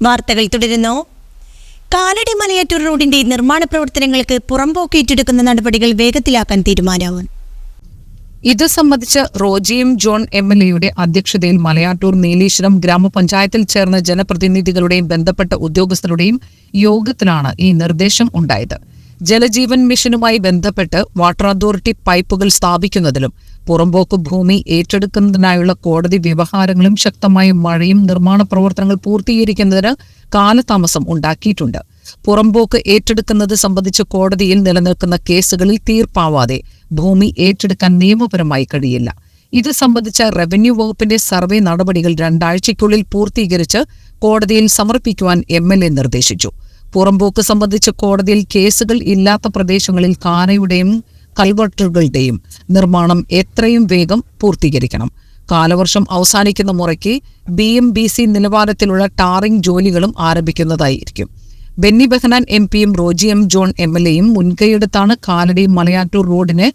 വാർത്തകൾ തുടരുന്നു. കാലടി മലയാറ്റൂർ റോഡിന്റെ നിർമ്മാണ പ്രവർത്തനങ്ങൾക്ക് പുറമ്പോക്ക് ഏറ്റെടുക്കുന്ന നടപടികൾ വേഗത്തിലാക്കാൻ തീരുമാനവും. ഇത് സംബന്ധിച്ച് റോജി എം ജോൺ MLAയുടെ അധ്യക്ഷതയിൽ മലയാറ്റൂർ നീലീശ്വരം ഗ്രാമപഞ്ചായത്തിൽ ചേർന്ന ജനപ്രതിനിധികളുടെയും ബന്ധപ്പെട്ട ഉദ്യോഗസ്ഥരുടെയും യോഗത്തിലാണ് ഈ നിർദ്ദേശം ഉണ്ടായത്. ജലജീവൻ മിഷനുമായി ബന്ധപ്പെട്ട് വാട്ടർ അതോറിറ്റി പൈപ്പുകൾ സ്ഥാപിക്കുന്നതിലും പുറമ്പോക്ക് ഭൂമി ഏറ്റെടുക്കുന്നതിനായുള്ള കോടതി വ്യവഹാരങ്ങളും ശക്തമായ മഴയും നിർമ്മാണ പ്രവർത്തനങ്ങൾ പൂർത്തീകരിക്കുന്നതിന് കാലതാമസം ഉണ്ടാക്കിയിട്ടുണ്ട്. പുറമ്പോക്ക് ഏറ്റെടുക്കുന്നത് സംബന്ധിച്ച് കോടതിയിൽ നിലനിൽക്കുന്ന കേസുകളിൽ തീർപ്പാവാതെ ഭൂമി ഏറ്റെടുക്കാൻ നിയമപരമായി കഴിയില്ല. ഇത് സംബന്ധിച്ച റവന്യൂ വകുപ്പിന്റെ സർവേ നടപടികൾ 2 ആഴ്ചയ്ക്കുള്ളിൽ പൂർത്തീകരിച്ച് കോടതിയിൽ സമർപ്പിക്കുവാൻ MLA നിർദ്ദേശിച്ചു. പുറമ്പോക്ക് സംബന്ധിച്ച് കോടതിയിൽ കേസുകൾ ഇല്ലാത്ത പ്രദേശങ്ങളിൽ കാനയുടെയും കൽവർട്ടുകളുടെയും നിർമ്മാണം എത്രയും വേഗം പൂർത്തീകരിക്കണം. കാലവർഷം അവസാനിക്കുന്ന മുറയ്ക്ക് BMBC നിലവാരത്തിലുള്ള ടാറിംഗ് ജോലികളും ആരംഭിക്കുന്നതായിരിക്കും. ബെന്നി ബെഹനാൻ MPയും റോജി എം ജോൺ MLAയും മുൻകൈയെടുത്താണ് കാലടി മലയാറ്റൂർ റോഡിന്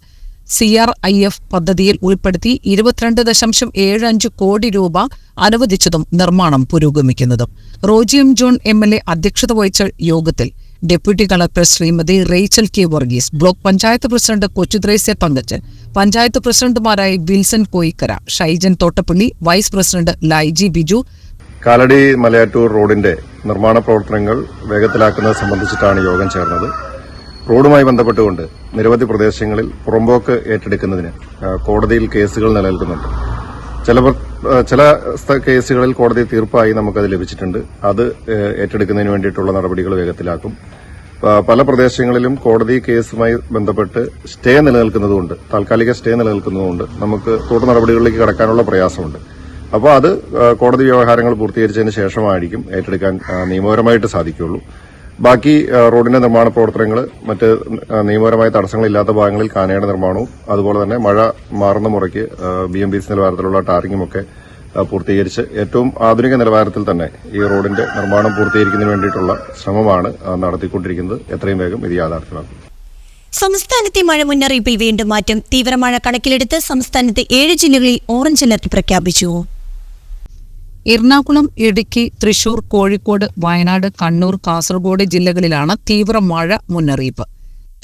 CRIF പദ്ധതിയിൽ ഉൾപ്പെടുത്തി 22.75 കോടി രൂപ അനുവദിച്ചതും നിർമ്മാണം പുരോഗമിക്കുന്നതും. റോജി എം ജോൺ MLA അധ്യക്ഷത വഹിച്ച യോഗത്തിൽ deputy collector Shrimati Rachel K. Varghese, block panchayat president Kochuthresia Thankachan, panchayat പ്രസിഡന്റുമാരായ Wilson Koyikkara, Shaijan Thottappally, vice president Laiji Biju. Kalady Malayattoor റോഡിന്റെ നിർമ്മാണ പ്രവർത്തനങ്ങൾ വേഗത്തിലാക്കുന്നത് സംബന്ധിച്ചിട്ടാണ് യോഗം ചേർന്നത്. റോഡുമായി ബന്ധപ്പെട്ടുകൊണ്ട് നിരവധി പ്രദേശങ്ങളിൽ പുറമ്പോക്ക് ഏറ്റെടുക്കുന്നതിന് കോടതിയിൽ കേസുകൾ നിലനിൽക്കുന്നുണ്ട്. ചില കേസുകളിൽ കോടതി തീർപ്പായി നമുക്കത് ലഭിച്ചിട്ടുണ്ട്. അത് ഏറ്റെടുക്കുന്നതിന് വേണ്ടിയിട്ടുള്ള നടപടികൾ വേഗത്തിലാക്കും. പല പ്രദേശങ്ങളിലും കോടതി കേസുമായി ബന്ധപ്പെട്ട് താൽക്കാലിക സ്റ്റേ നിലനിൽക്കുന്നതുകൊണ്ട് നമുക്ക് തുടർ നടപടികളിലേക്ക് കടക്കാനുള്ള പ്രയാസമുണ്ട്. അപ്പോൾ അത് കോടതി വ്യവഹാരങ്ങൾ പൂർത്തീകരിച്ചതിന് ശേഷമായിരിക്കും ഏറ്റെടുക്കാൻ നിയമപരമായിട്ട് സാധിക്കുകയുള്ളൂ. ബാക്കി റോഡിന്റെ നിർമ്മാണ പ്രവർത്തനങ്ങൾ മറ്റ് നിയമപരമായ തടസ്സങ്ങളില്ലാത്ത ഭാഗങ്ങളിൽ കാനയുടെ നിർമ്മാണവും അതുപോലെ തന്നെ മഴ മാറുന്ന മുറയ്ക്ക് BMBC നിലവാരത്തിലുള്ള ടാറിങ്ങും ഒക്കെ പൂർത്തീകരിച്ച് ഏറ്റവും ആധുനിക നിലവാരത്തിൽ തന്നെ ഈ റോഡിന്റെ നിർമ്മാണം പൂർത്തീകരിക്കുന്നതിന് വേണ്ടിയിട്ടുള്ള ശ്രമമാണ് നടത്തിക്കൊണ്ടിരിക്കുന്നത്. എത്രയും വേഗം ഇത് യാഥാർത്ഥ്യമാക്കും. സംസ്ഥാനത്തെ മഴ മുന്നറിയിപ്പിൽ വീണ്ടും മാറ്റം. തീവ്രമഴ കണക്കിലെടുത്ത് സംസ്ഥാനത്തെ 7 ജില്ലകളിൽ ഓറഞ്ച് അലർട്ട് പ്രഖ്യാപിച്ചു. എറണാകുളം, ഇടുക്കി, തൃശൂർ, കോഴിക്കോട്, വയനാട്, കണ്ണൂർ, കാസർഗോഡ് ജില്ലകളിലാണ് തീവ്ര മഴ മുന്നറിയിപ്പ്.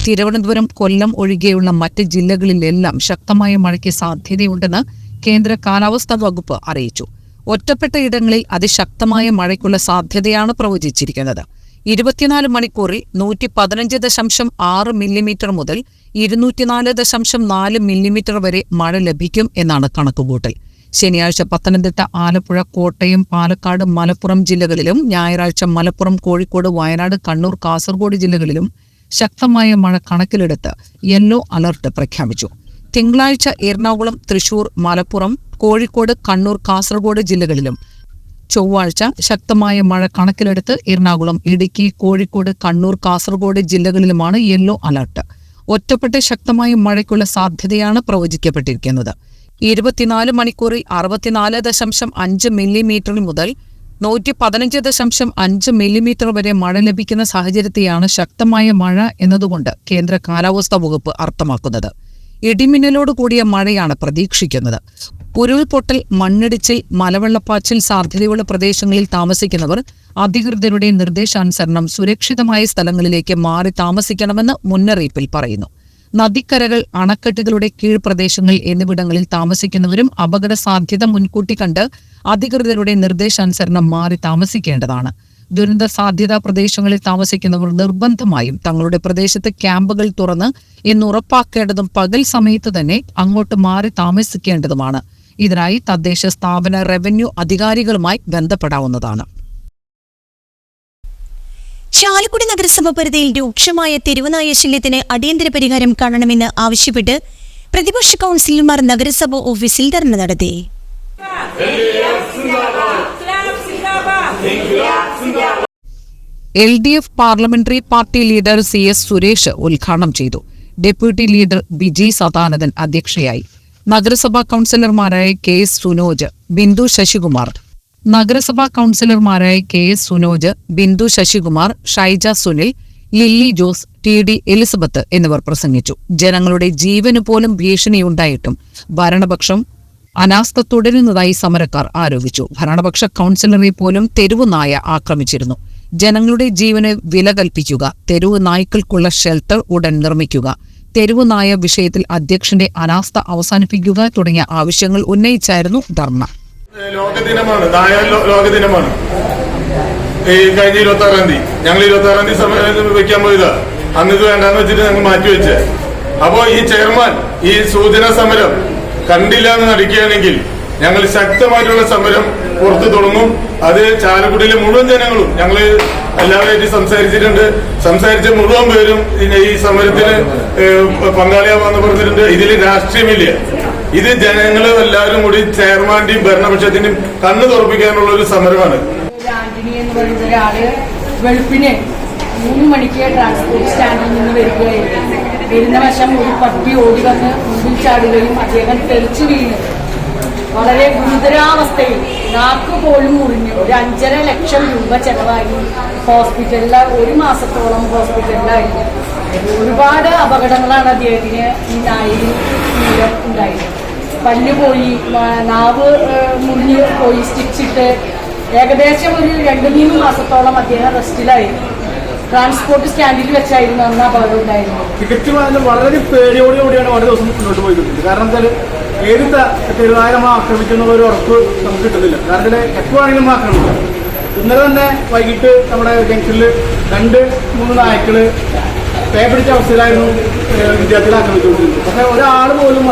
തിരുവനന്തപുരം, കൊല്ലം ഒഴികെയുള്ള മറ്റ് ജില്ലകളിലെല്ലാം ശക്തമായ മഴയ്ക്ക് സാധ്യതയുണ്ടെന്ന് കേന്ദ്ര കാലാവസ്ഥാ വകുപ്പ് അറിയിച്ചു. ഒറ്റപ്പെട്ട ഇടങ്ങളിൽ അതിശക്തമായ മഴയ്ക്കുള്ള സാധ്യതയാണ് പ്രവചിച്ചിരിക്കുന്നത്. 24 മണിക്കൂറിൽ 115.6 മില്ലിമീറ്റർ മുതൽ 204.4 മില്ലിമീറ്റർ വരെ മഴ ലഭിക്കും എന്നാണ് കണക്കുകൂട്ടൽ. ശനിയാഴ്ച പത്തനംതിട്ട, ആലപ്പുഴ, കോട്ടയം, പാലക്കാട്, മലപ്പുറം ജില്ലകളിലും ഞായറാഴ്ച മലപ്പുറം, കോഴിക്കോട്, വയനാട്, കണ്ണൂർ, കാസർഗോഡ് ജില്ലകളിലും ശക്തമായ മഴ കണക്കിലെടുത്ത് യെല്ലോ അലർട്ട് പ്രഖ്യാപിച്ചു. തിങ്കളാഴ്ച എറണാകുളം, തൃശൂർ, മലപ്പുറം, കോഴിക്കോട്, കണ്ണൂർ, കാസർഗോഡ് ജില്ലകളിലും ചൊവ്വാഴ്ച ശക്തമായ മഴ കണക്കിലെടുത്ത് എറണാകുളം, ഇടുക്കി, കോഴിക്കോട്, കണ്ണൂർ, കാസർഗോഡ് ജില്ലകളിലുമാണ് യെല്ലോ അലർട്ട്. ഒറ്റപ്പെട്ട ശക്തമായ മഴയ്ക്കുള്ള സാധ്യതയാണ് പ്രവചിക്കപ്പെട്ടിരിക്കുന്നത്. 24 മണിക്കൂറിൽ 64.5 മില്ലിമീറ്റർ മുതൽ 115.5 മില്ലിമീറ്റർ വരെ മഴ ലഭിക്കുന്ന സാഹചര്യത്തെയാണ് ശക്തമായ മഴ എന്നതുകൊണ്ട് കേന്ദ്ര കാലാവസ്ഥാ വകുപ്പ് അർത്ഥമാക്കുന്നത്. ഇടിമിന്നലോട് കൂടിയ മഴയാണ് പ്രതീക്ഷിക്കുന്നത്. ഉരുൾപൊട്ടൽ, മണ്ണിടിച്ചിൽ, മലവെള്ളപ്പാച്ചിൽ സാധ്യതയുള്ള പ്രദേശങ്ങളിൽ താമസിക്കുന്നവർ അധികൃതരുടെ നിർദ്ദേശാനുസരണം സുരക്ഷിതമായ സ്ഥലങ്ങളിലേക്ക് മാറി താമസിക്കണമെന്ന് മുന്നറിയിപ്പിൽ പറയുന്നു. നദിക്കരകൾ, അണക്കെട്ടുകളുടെ കീഴ്പ്രദേശങ്ങൾ എന്നിവിടങ്ങളിൽ താമസിക്കുന്നവരും അപകട സാധ്യത മുൻകൂട്ടി കണ്ട് അധികൃതരുടെ നിർദ്ദേശാനുസരണം മാറി താമസിക്കേണ്ടതാണ്. ദുരന്ത സാധ്യതാ പ്രദേശങ്ങളിൽ താമസിക്കുന്നവർ നിർബന്ധമായും തങ്ങളുടെ പ്രദേശത്ത് ക്യാമ്പുകൾ തുറന്ന് എന്ന് ഉറപ്പാക്കേണ്ടതും പകൽ സമയത്ത് തന്നെ അങ്ങോട്ട് മാറി താമസിക്കേണ്ടതുമാണ്. ഇതിനായി തദ്ദേശ സ്ഥാപന റവന്യൂ അധികാരികളുമായി ബന്ധപ്പെടാവുന്നതാണ്. ചാലക്കുടി നഗരസഭ പരിധിയിൽ രൂക്ഷമായ തെരുവുനായ ശല്യത്തിന് അടിയന്തര പരിഹാരം കാണണമെന്ന് ആവശ്യപ്പെട്ട് പ്രതിപക്ഷ കൌൺസിലർമാർ നഗരസഭ ഓഫീസിൽ ധർണ നടത്തി. LDF parliamentary party leader CS Suresh ഉദ്ഘാടനം ചെയ്തു. ഡെപ്യൂട്ടി ലീഡർ ബിജി സദാനന്ദൻ അധ്യക്ഷയായി. നഗരസഭാ കൌൺസിലർമാരായ KS സുനോജ്, ബിന്ദു ശശികുമാർ, നഗരസഭാ കൌൺസിലർമാരായ KS സുനോജ്, ബിന്ദു ശശികുമാർ, ഷൈജ സുനിൽ, ലില്ലി ജോസ്, TD എലിസബത്ത് എന്നിവർ പ്രസംഗിച്ചു. ജനങ്ങളുടെ ജീവന് പോലും ഭീഷണിയുണ്ടായിട്ടും ഭരണപക്ഷം അനാസ്ഥ തുടരുന്നതായി സമരക്കാർ ആരോപിച്ചു. ഭരണപക്ഷ കൌൺസിലറെ പോലും തെരുവ് നായ ആക്രമിച്ചിരുന്നു. ജനങ്ങളുടെ ജീവന് വില കൽപ്പിക്കുക, തെരുവ് നായ്ക്കൾക്കുള്ള ഷെൽട്ടർ ഉടൻ നിർമ്മിക്കുക, തെരുവ് നായ വിഷയത്തിൽ അധ്യക്ഷന്റെ അനാസ്ഥ അവസാനിപ്പിക്കുക തുടങ്ങിയ ആവശ്യങ്ങൾ ഉന്നയിച്ചായിരുന്നു ധർണ. ലോകദിനമാണ്, നായ ലോകദിനമാണ്. ഈ കഴിഞ്ഞ 26-ാം തീയതി ഞങ്ങൾ 26-ാം തീയതി വെക്കാൻ പോയതാ. അന്ന് ഇത് വേണ്ടാന്ന് വെച്ചിട്ട് ഞങ്ങൾ മാറ്റിവെച്ച്. അപ്പോ ഈ ചെയർമാൻ ഈ സൂചനാ സമരം കണ്ടില്ല എന്ന് നടിക്കുകയാണെങ്കിൽ ഞങ്ങൾ ശക്തമായിട്ടുള്ള സമരം പുറത്തു തുടങ്ങും. അത് ചാലക്കുടിയിലെ മുഴുവൻ ജനങ്ങളും ഞങ്ങൾ എല്ലാവരുമായിട്ട് സംസാരിച്ചിട്ടുണ്ട്. സംസാരിച്ച മുഴുവൻ പേരും ഈ സമരത്തിന് പങ്കാളിയാവാന്ന് പറഞ്ഞിട്ടുണ്ട്. ഇതിൽ രാഷ്ട്രീയമില്ല. ഇത് ജനങ്ങൾ എല്ലാവരും കൂടി ചെയർമാന്റെയും ഭരണപക്ഷത്തിന്റെയും കണ്ണു തുറപ്പിക്കാനുള്ള ഒരു സമരമാണ്. ആന്റണി എന്ന് പറയുന്ന ഒരാള് വെളുപ്പിന് 3 മണിക്ക് ട്രാൻസ്പോർട്ട് സ്റ്റാൻഡിൽ നിന്ന് വരികയായിരുന്നു. വരുന്ന വശം ഒരു പട്ടി ഓടി വന്ന് മുമ്പിൽ ചാടുകയും അദ്ദേഹം തെറിച്ചു വീണ് വളരെ ഗുരുതരാവസ്ഥയിൽ നാക്ക് പോലും മുറിഞ്ഞു. ഒരു 5.5 ലക്ഷം രൂപ ചെലവായി ഹോസ്പിറ്റലിൽ 1 മാസത്തോളം ഹോസ്പിറ്റലിലായിരുന്നു. ഒരുപാട് അപകടങ്ങളാണ് അദ്ദേഹത്തിന് ഈ നായയിൽ മൂലം ഉണ്ടായത്. പല്ല് പോയി, നാവ് മുറിഞ്ഞ് പോയി, സ്റ്റിച്ചിട്ട് ഏകദേശം ഒരു 2-3 മാസത്തോളം അദ്ദേഹം റെസ്റ്റിലായിരുന്നു. ട്രാൻസ്പോർട്ട് സ്റ്റാൻഡിൽ വെച്ചായിരുന്നു അന്ന് അപകടം ഉണ്ടായിരുന്നത്. തികച്ചും വളരെ പേടിയോടുകൂടിയാണ് ഓരോ ദിവസം മുന്നോട്ട് പോയിക്കൊണ്ടിരിക്കുന്നത്. കാരണം വെച്ചാൽ ഏത് തെരുവായ നമ്മൾ ആക്രമിക്കുന്ന ഒരു ഉറപ്പ് നമുക്ക് കിട്ടുന്നില്ല. കാരണം എപ്പോൾ ആണെങ്കിലും ആക്രമിക്കാം. ഇന്നലെ തന്നെ വൈകിട്ട് നമ്മുടെ ജംഗ്ഷനിൽ 2-3 നായ്ക്കള് പേ പിടിച്ച അവസ്ഥയിലായിരുന്നു വിദ്യാർത്ഥികളെ ആക്രമിച്ചുകൊണ്ടിരുന്നത്. പക്ഷെ ഒരാൾ പോലും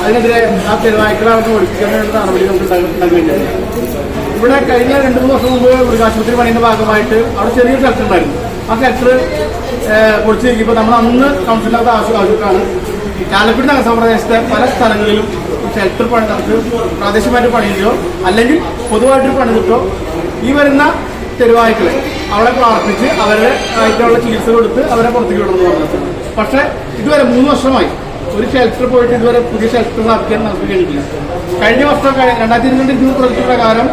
അതിനെതിരെ ആ തെരുവായ്ക്കളെ അവർക്ക് ഓടിപ്പിക്കാനുള്ള നടപടി നമുക്ക് ഉണ്ടാകുന്നില്ല. ഇവിടെ കഴിഞ്ഞ 2-3 വർഷം മുമ്പ് മൃഗാശുപത്രി പണിയുടെ ഭാഗമായിട്ട് അവിടെ ചെറിയൊരു ഷെൽട്ടർ ഉണ്ടായിരുന്നു. ആ ഷെൽട്ടർ പൊളിച്ചിരിക്കുമ്പോൾ നമ്മൾ അന്ന് കൗൺസിലറുടെ ആവശ്യമാണ് ചാലക്കുടി നഗരസഭ പ്രദേശത്തെ പല സ്ഥലങ്ങളിലും ഷെൽട്ടർ പണി നമുക്ക് പ്രാദേശികമായിട്ട് പണിയുകയോ അല്ലെങ്കിൽ പൊതുവായിട്ടൊരു പണി കിട്ടോ ഈ വരുന്ന തെരുവായ്ക്കളെ അവളെ പ്രാർത്ഥിച്ച് അവരുടെ ആയിട്ടുള്ള ചികിത്സ കൊടുത്ത് അവരെ പുറത്തേക്ക് വിടണമെന്ന് പറഞ്ഞത്. പക്ഷേ ഇതുവരെ 3 വർഷമായി ഒരു ഷെൽട്ടർ പോയിട്ട് ഇതുവരെ പുതിയ ഷെൽട്ടർ സ്ഥാപിക്കാൻ നമുക്ക് കഴിഞ്ഞിട്ടില്ല. കഴിഞ്ഞ വർഷം 2022 പ്രൊജക്ട് പ്രകാരം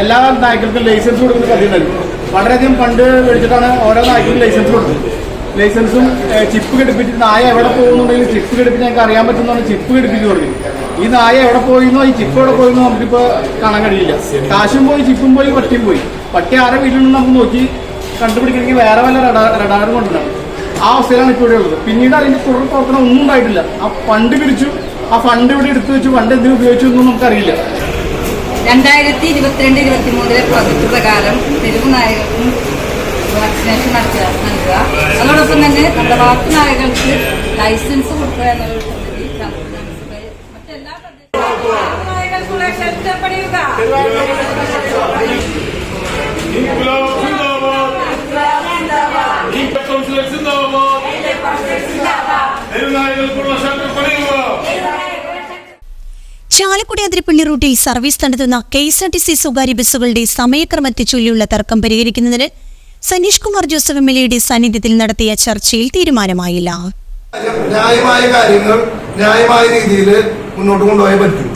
എല്ലാ നായ്ക്കൾക്കും ലൈസൻസ് കൊടുക്കുന്ന പദ്ധതി നൽകും. വളരെയധികം ഫണ്ട് മേടിച്ചിട്ടാണ് ഓരോ നായ്ക്കൾക്കും ലൈസൻസ് കൊടുത്തത്. ലൈസൻസും ചിപ്പ് ഘടിപ്പിച്ച് നായ എവിടെ പോകുന്നുണ്ടെങ്കിൽ ചിപ്പ് ഘടിപ്പിച്ച് ഞങ്ങൾക്ക് അറിയാൻ പറ്റുന്നതാണ് ചിപ്പ് ഘടിപ്പിച്ച് തുടങ്ങി. ഈ നായ എവിടെ പോയിരുന്നോ ഈ ചിപ്പ് എവിടെ പോയിരുന്നോ നമുക്കിപ്പോൾ കാണാൻ കഴിയില്ല. കാശും പോയി, ചിപ്പും പോയി, പട്ടിയും പോയി. പട്ടി ആരെ വീട്ടിലുണ്ടെന്ന് നമുക്ക് നോക്കി കണ്ടുപിടിക്കണമെങ്കിൽ വേറെ വല്ല റഡാറും കൊണ്ടുവരണം. ആ അവസ്ഥയിലാണ് ഇപ്പോൾ ഇവിടെ ഉള്ളത്. പിന്നീട് അതിന്റെ തുടർ പ്രവർത്തനം ഒന്നും ഉണ്ടായിട്ടില്ല. ആ ഫണ്ട് പിരിച്ചു, ആ ഫണ്ട് ഇവിടെ എടുത്തു വെച്ചു, ഫണ്ട് എന്തിനു ഉപയോഗിച്ചു എന്നൊന്നും നമുക്കറിയില്ല. 2022-23 പ്രൊജക്ട് പ്രകാരം തെരുവ് നായകൾക്കും വാക്സിനേഷൻ നൽകുക, അതോടൊപ്പം തന്നെ നമ്മുടെ വളർത്തു നായകൾക്ക് ലൈസൻസ് കൊടുക്കുക എന്നുള്ള പദ്ധതി മറ്റെല്ലാ നായകൾക്കുള്ള ഷെൽട്ടർ പണിയുക. ചാലക്കുടി അതിരപ്പള്ളി റൂട്ടിൽ സർവീസ് നടത്തുന്ന KSRTC സ്വകാര്യ ബസ്സുകളുടെ സമയക്രമത്തെ ചൊല്ലിയുള്ള തർക്കം പരിഹരിക്കുന്നതിന് സനീഷ് കുമാർ ജോസഫ് MLA സാന്നിധ്യത്തിൽ നടത്തിയ ചർച്ചയിൽ തീരുമാനമായില്ല. ന്യായമായ കാര്യങ്ങൾ ന്യായമായ രീതിയിൽ മുന്നോട്ട് കൊണ്ടുപോയാൽ പറ്റും.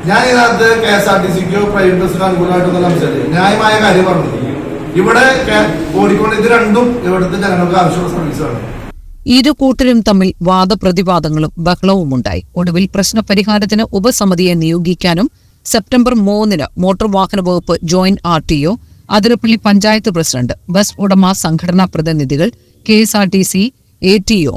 ഞാൻ ഇതിനകത്ത് KSRTCക്കോ പ്രൈവറ്റ് ബസ്സിനോ അനുകൂലമായിട്ടൊന്നും സംസാരിക്കും. ന്യായമായ കാര്യം പറഞ്ഞു. ഇവിടെ ഓടിക്കൊണ്ട് ഇത് രണ്ടും ഇവിടുത്തെ ജനങ്ങൾക്ക് ആവശ്യമുള്ള സർവീസാണ്. ഇരു കൂട്ടരും തമ്മിൽ വാദപ്രതിവാദങ്ങളും ബഹളവുമുണ്ടായി. ഒടുവിൽ പ്രശ്നപരിഹാരത്തിന് ഉപസമിതിയെ നിയോഗിക്കാനും സെപ്റ്റംബർ 3 മോട്ടോർ വാഹന വകുപ്പ് joint RTO, Athirappilly panchayat president, bus ഉടമ സംഘടനാ പ്രതിനിധികൾ, KSRTC ATO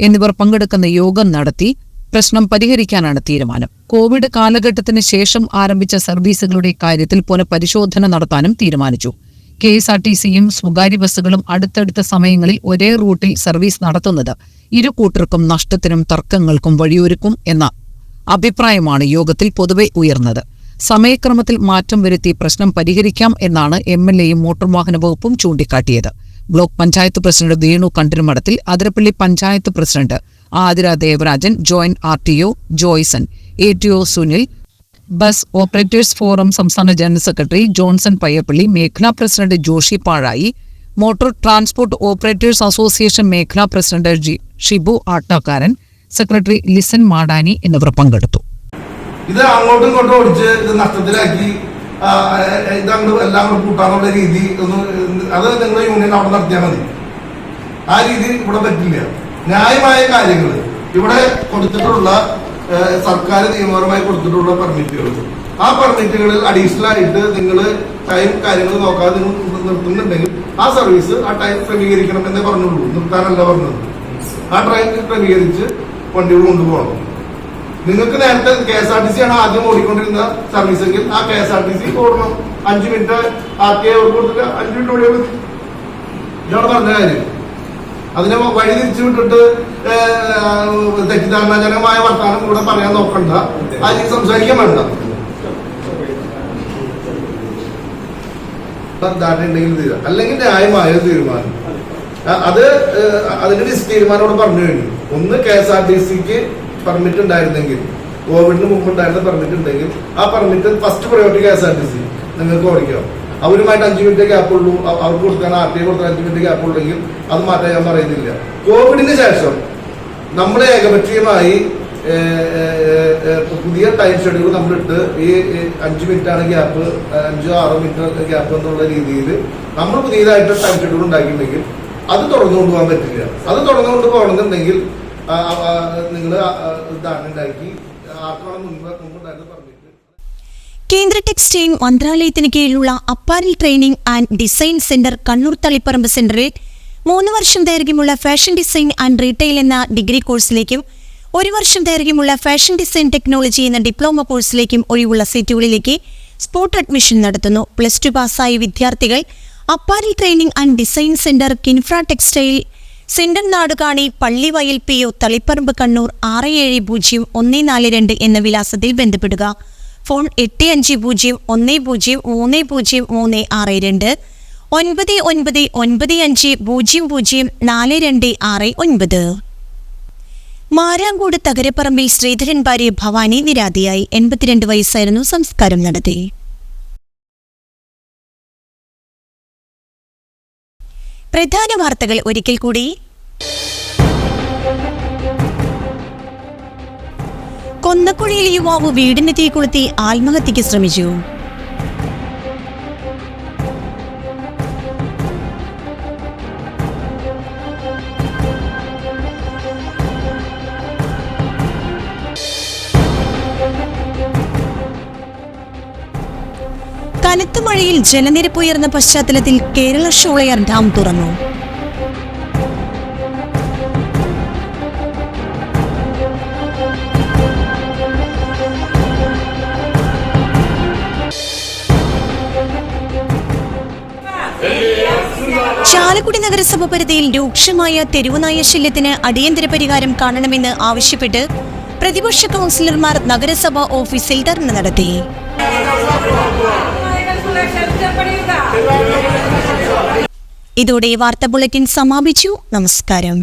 എന്നിവർ പങ്കെടുക്കുന്ന യോഗം നടത്തി പ്രശ്നം പരിഹരിക്കാനാണ് തീരുമാനം. കോവിഡ് കാലഘട്ടത്തിന് ശേഷം ആരംഭിച്ച സർവീസുകളുടെ കാര്യത്തിൽ പുനഃപരിശോധന നടത്താനും തീരുമാനിച്ചു. KSRTCയും സ്വകാര്യ ബസ്സുകളും അടുത്തടുത്ത സമയങ്ങളിൽ ഒരേ റൂട്ടിൽ സർവീസ് നടത്തുന്നത് ഇരു കൂട്ടർക്കും നഷ്ടത്തിനും തർക്കങ്ങൾക്കും വഴിയൊരുക്കും എന്ന അഭിപ്രായമാണ് യോഗത്തിൽ പൊതുവെ ഉയർന്നത്. സമയക്രമത്തിൽ മാറ്റം വരുത്തി പ്രശ്നം പരിഹരിക്കാം എന്നാണ് MLAയും മോട്ടോർ വാഹന വകുപ്പും ചൂണ്ടിക്കാട്ടിയത്. ബ്ലോക്ക് പഞ്ചായത്ത് പ്രസിഡന്റ് വേണു കണ്ടിരുമഠത്തിൽ, Athirappilly panchayat president Athira Devarajan, joint RTO Joyson, ATO Sunil, bus operators forum സംസ്ഥാന ജനറൽ സെക്രട്ടറി ജോൺസൺ പയ്യപ്പള്ളി, മേഖലാ president Joshi Pazhayi, motor transport operators association മേഖലാ പ്രസിഡന്റ് ഷിബു ആട്ടക്കാരൻ, സെക്രട്ടറി ലിസൻ മാടാനി എന്നിവർ പങ്കെടുത്തു. ഇത് അങ്ങോട്ടും ഇങ്ങോട്ടും ഓടിച്ച് ഇത് നഷ്ടത്തിലാക്കി ഇതങ്ങോട്ട് എല്ലാം കൂടെ കൂട്ടാനുള്ള രീതി അത് നിങ്ങളുടെ യൂണിയൻ അവിടെ നടത്തിയാൽ മതി. ആ രീതി ഇവിടെ പറ്റില്ല. ന്യായമായ കാര്യങ്ങൾ ഇവിടെ കൊടുത്തിട്ടുള്ള സർക്കാർ നിയമപരമായി കൊടുത്തിട്ടുള്ള പെർമിറ്റുകൾ, ആ പെർമിറ്റുകളിൽ അഡീഷണൽ ആയിട്ട് നിങ്ങൾ ടൈം കാര്യങ്ങൾ നോക്കാതെ നിങ്ങൾ നിർത്തുന്നുണ്ടെങ്കിൽ ആ സർവീസ് ആ ടൈം ക്രമീകരിക്കണം എന്നേ പറഞ്ഞുള്ളൂ, നിർത്താനല്ല പറഞ്ഞത്. ആ ടൈം ക്രമീകരിച്ച് വണ്ടികൾ കൊണ്ടുപോകണം. നിങ്ങൾക്ക് നേരത്തെ KSRTC ആണ് ആദ്യം ഓടിക്കൊണ്ടിരുന്ന സർവീസ് എങ്കിൽ ആ KSRTC ഓടണം. 5 മിനിറ്റ് RTA കൊടുത്തിട്ട് 5 മിനിറ്റ് ഓടിയാൽ മതി. ഇതാണ് പറഞ്ഞ കാര്യം. അതിനെ വഴി തിരിച്ചു വിട്ടിട്ട് തെറ്റിദ്ധാരണജനകമായ വർത്തമാനം കൂടെ പറയാൻ നോക്കണ്ട, അതിൽ സംസാരിക്കാൻ വേണ്ട. ഉണ്ടെങ്കിൽ തീരാം, അല്ലെങ്കിൽ ന്യായമായ തീരുമാനം. അത് അതിന്റെ തീരുമാനോട് പറഞ്ഞു കഴിഞ്ഞു. ഒന്ന് KSRTCക്ക് പെർമിറ്റ് ഉണ്ടായിരുന്നെങ്കിൽ, കോവിഡിന് മുമ്പ് ഉണ്ടായിരുന്ന പെർമിറ്റ് ഉണ്ടെങ്കിൽ ആ പെർമിറ്റ് ഫസ്റ്റ് പ്രയോറിറ്റി KSRTC നിങ്ങൾക്ക് ഓടിക്കാം. അവരുമായിട്ട് 5 മിനിറ്റ് ഗ്യാപ്പ് ഉള്ളൂ, അവർക്ക് കൊടുക്കാൻ RTA കൊടുക്കാൻ 5 മിനിറ്റ് ഗ്യാപ്പ് ഉള്ളെങ്കിൽ അത് മാറ്റാൻ ഞാൻ പറയുന്നില്ല. കോവിഡിന് ശേഷം നമ്മൾ ഏകപക്ഷീയമായി പുതിയ ടൈം ഷെഡ്യൂൾ നമ്മളിട്ട് ഈ 5 മിനിറ്റ് ആണ് ഗ്യാപ്പ്, 5-6 മിനിറ്റ് ഗ്യാപ്പ് എന്നുള്ള രീതിയിൽ നമ്മൾ പുതിയതായിട്ട് ടൈം ഷെഡ്യൂൾ ഉണ്ടാക്കിയിട്ടുണ്ടെങ്കിൽ അത് തുടർന്നുകൊണ്ട് പോകാൻ പറ്റില്ല. അത് തുടർന്നുകൊണ്ട് പോകണമെന്നുണ്ടെങ്കിൽ നിങ്ങൾ ധാരണ ഉണ്ടാക്കി ആർക്കാണ് മുമ്പുണ്ടായിരുന്നത് പറഞ്ഞിട്ട്. കേന്ദ്ര ടെക്സ്റ്റൈൽ മന്ത്രാലയത്തിന് കീഴിലുള്ള apparel training and design centre Kannur Taliparamba സെന്ററിൽ 3 വർഷം ദൈർഘ്യമുള്ള ഫാഷൻ ഡിസൈൻ ആൻഡ് റീറ്റെയിൽ എന്ന ഡിഗ്രി കോഴ്സിലേക്കും 1 വർഷം ദൈർഘ്യമുള്ള ഫാഷൻ ഡിസൈൻ ടെക്നോളജി എന്ന ഡിപ്ലോമ കോഴ്സിലേക്കും ഒഴിവുള്ള സീറ്റുകളിലേക്ക് സ്പോട്ട് അഡ്മിഷൻ നടത്തുന്നു. +2 പാസ്സായ വിദ്യാർത്ഥികൾ apparel training and design centre KINFRA textile centre Nadukani Pallivayal PO Taliparamba Kannur 650142 എന്ന വിലാസത്തിൽ ബന്ധപ്പെടുക. ഫോൺ 8501030362 9995004269. മാരാങ്കോട് തകരപ്പറമ്പിൽ ശ്രീധരൻ ഭാര്യ ഭവാനി നിര്യാതയായി. 82 വയസ്സായിരുന്നു. സംസ്കാരം നടത്തി. പ്രധാന വാർത്തകൾ ഒരിക്കൽ കൂടി. കൊന്നക്കുഴിയിൽ യുവാവ് വീടിന് തീ കൊളുത്തി ആത്മഹത്യയ്ക്ക് ശ്രമിച്ചു. കനത്ത മഴയിൽ ജലനിരപ്പ് ഉയർന്ന പശ്ചാത്തലത്തിൽ കേരള ഷോളയാർ ഡാം തുറന്നു. ചാലക്കുടി നഗരസഭ പരിധിയിൽ രൂക്ഷമായ തെരുവുനായ ശല്യത്തിന് അടിയന്തര പരിഹാരം കാണണമെന്ന് ആവശ്യപ്പെട്ട് പ്രതിപക്ഷ കൗൺസിലർമാർ നഗരസഭ ഓഫീസിൽ ധർണ നടത്തി. ഇതോടെ വാർത്താ ബുള്ളറ്റിൻ സമാപിച്ചു. നമസ്കാരം.